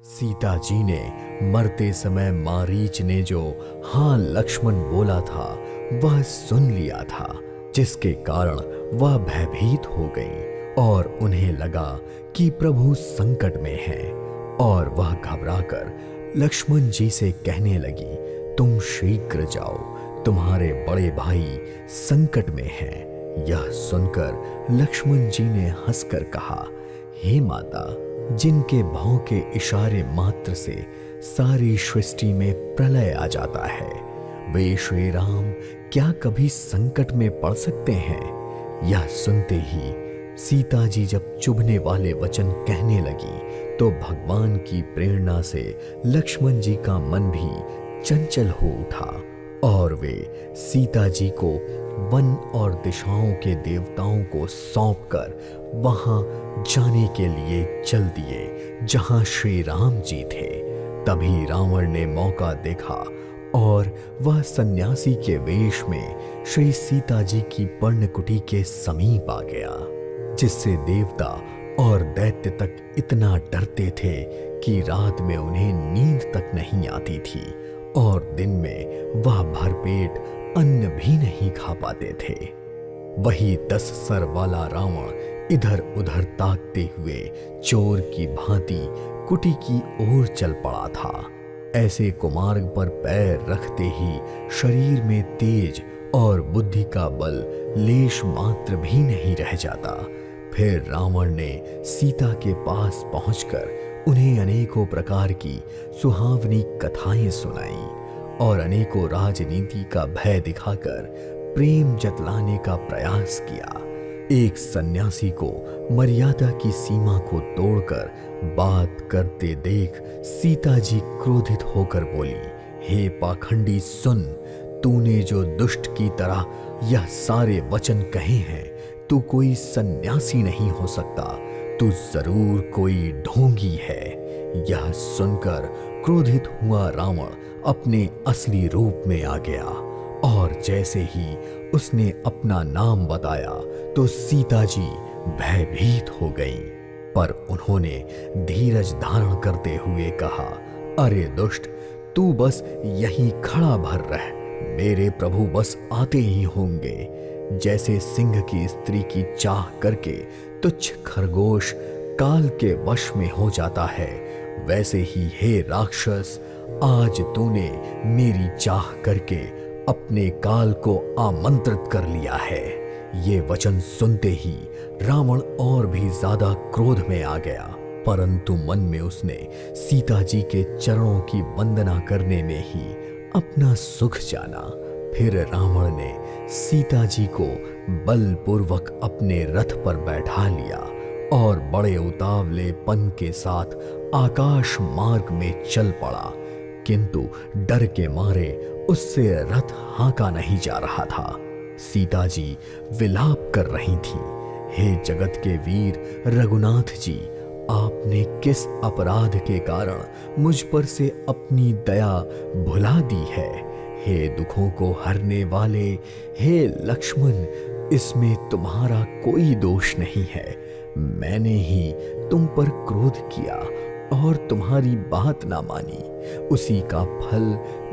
सीता जी ने मरते समय मारीच ने जो हाँ लक्ष्मण बोला था वह सुन लिया था, जिसके कारण वह भयभीत हो गई और उन्हें लगा कि प्रभु संकट में हैं, और वह घबराकर लक्ष्मण जी से कहने लगी, तुम शीघ्र जाओ, तुम्हारे बड़े भाई संकट में हैं। यह सुनकर लक्ष्मण जी ने हंसकर कहा, हे माता, जिनके भौं के इशारे मात्र से सारी सृष्टि में प्रलय आ जाता है, वे श्री राम क्या कभी संकट में पड़ सकते हैं? यह सुनते ही सीता जी जब चुभने वाले वचन कहने लगी तो भगवान की प्रेरणा से लक्ष्मण जी का मन भी चंचल हो उठा और वे सीता जी को वन और दिशाओं के देवताओं को सौंपकर वहां जाने के लिए चल दिए जहां श्री राम जी थे। तभी रावण ने मौका देखा और वह सन्यासी के वेश में श्री सीता जी की पर्णकुटी के समीप आ गया, जिससे देवता और दैत्य तक इतना डरते थे कि रात में उन्हें नींद तक नहीं आती थी और दिन में वह भरपेट अन्न भी नहीं खा पाते थे। वही 10 सर वाला रावण इधर उधर ताकते हुए चोर की भांति कुटी की ओर चल पड़ा था। ऐसे कुमार्ग पर पैर रखते ही शरीर में तेज और बुद्धि का बल लेश मात्र भी नहीं रह जाता। फिर रावण ने सीता के पास पहुंचकर उन्हें अनेकों प्रकार की सुहावनी कथाएं सुनाई और अनेकों राजनीति का भय दिखाकर प्रेम जतलाने का प्रयास किया। एक सन्यासी को मर्यादा की सीमा को तोड़कर बात करते देख सीता जी क्रोधित होकर बोली, हे पाखंडी सुन, तूने जो दुष्ट की तरह यह सारे वचन कहे हैं, तू कोई सन्यासी नहीं हो सकता, तू जरूर कोई ढोंगी है। यह सुनकर क्रोधित हुआ रावण अपने असली रूप में आ गया और जैसे ही उसने अपना नाम बताया तो सीता जी भयभीत हो गईं। पर उन्होंने धीरज धारण करते हुए कहा, अरे दुष्ट, तू बस यहीं खड़ा भर रह, मेरे प्रभु बस आते ही होंगे। जैसे सिंह की स्त्री की चाह करके तुच्छ खरगोश काल के वश में हो जाता है, वैसे ही हे राक्षस, आज तूने मेरी चाह करके अपने काल को आमंत्रित कर लिया है। ये वचन सुनते ही रावण और भी ज्यादा क्रोध में आ गया, परंतु मन में उसने सीता जी के चरणों की वंदना करने में ही अपना सुख जाना। फिर रावण ने सीता जी को बलपूर्वक अपने रथ पर बैठा लिया और बड़े उतावलेपन के साथ आकाश मार्ग में चल पड़ा, किंतु डर के मारे उससे रथ हाँका नहीं जा रहा था। सीता जी विलाप कर रही थीं, हे जगत के वीर रघुनाथ जी, आपने किस अपराध के कारण मुझ पर से अपनी दया भुला दी है? हे दुखों को हरने वाले, हे लक्ष्मण, इसमें तुम्हारा कोई दोष नहीं है। मैंने ही तुम पर क्रोध किया और तुम्हारी बात ना मानी, उसी का फल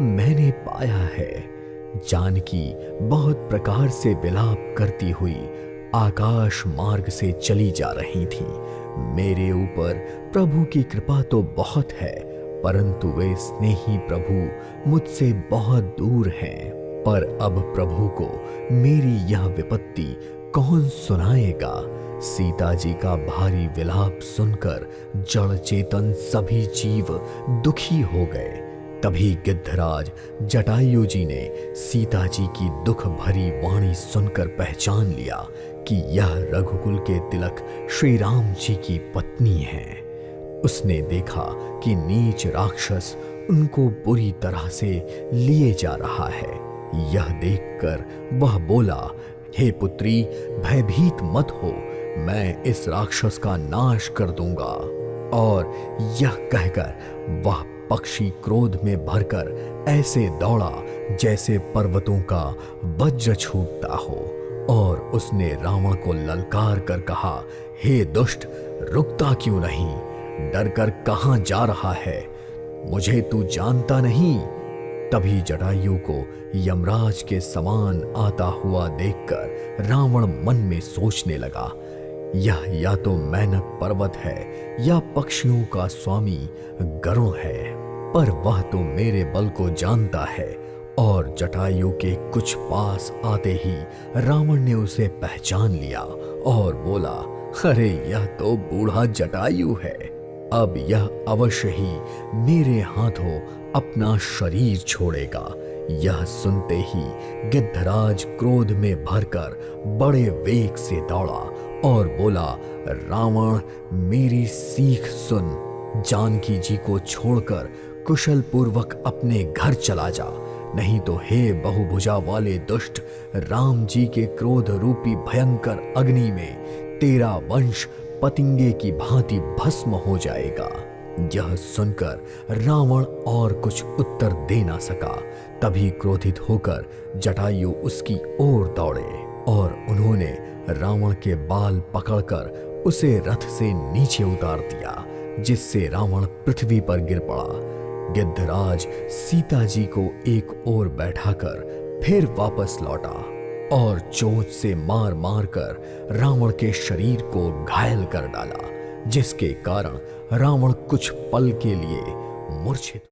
मैंने पाया है। जानकी बहुत प्रकार से विलाप करती हुई आकाश मार्ग से चली जा रही थी। मेरे ऊपर प्रभु की कृपा तो बहुत है, परंतु वे स्नेही प्रभु मुझसे बहुत दूर हैं। पर अब प्रभु को मेरी यह विपत्ति कौन सुनाएगा? सीता जी का भारी विलाप सुनकर जड़ चेतन सभी जीव दुखी हो गए। तभी गिद्धराज जटायु जी ने सीता जी की दुख भरी वाणी सुनकर पहचान लिया कि यह रघुकुल के तिलक श्री राम जी की पत्नी है। उसने देखा कि नीच राक्षस उनको बुरी तरह से लिए जा रहा है। यह देखकर वह बोला, हे पुत्री, भयभीत मत हो, मैं इस राक्षस का नाश कर दूंगा। और यह कहकर वह पक्षी क्रोध में भरकर ऐसे दौड़ा जैसे पर्वतों का वज्र छूटता हो, और उसने रावण को ललकार कर कहा, हे दुष्ट, रुकता क्यों नहीं? डर कर कहां जा रहा है? मुझे तू जानता नहीं। तभी जटायु को यमराज के समान आता हुआ देखकर रावण मन में सोचने लगा, यह या तो मैनक पर्वत है या पक्षियों का स्वामी गरुड़ है, पर वह तो मेरे बल को जानता है। और जटायु के कुछ पास आते ही रावण ने उसे पहचान लिया और बोला, अरे यह तो बूढ़ा जटायु है। अब यह अवश्य ही मेरे हाथों अपना शरीर छोड़ेगा। यह सुनते ही गिद्धराज क्रोध में भरकर बड़े वेग से दौड़ा और बोला, रावण मेरी सीख सुन, जानकी जी को छोड़कर कुशल पूर्वक अपने घर चला जा, नहीं तो हे बहुभुजा वाले दुष्ट, राम जी के क्रोध रूपी भयंकर अग्नि में तेरा वंश पतिंगे की भांति भस्म हो जाएगा। यह सुनकर रावण और कुछ उत्तर दे ना सका। तभी क्रोधित होकर जटायु उसकी ओर दौड़े और उन्होंने रावण के बाल पकड़कर उसे रथ से नीचे उतार दिया, जिससे रावण पृथ्वी पर गिर पड़ा। गिद्धराज सीता जी को एक ओर बैठाकर फिर वापस लौटा और चोंच से मार मार कर रावण के शरीर को घायल कर डाला, जिसके कारण रावण कुछ पल के लिए मूर्छित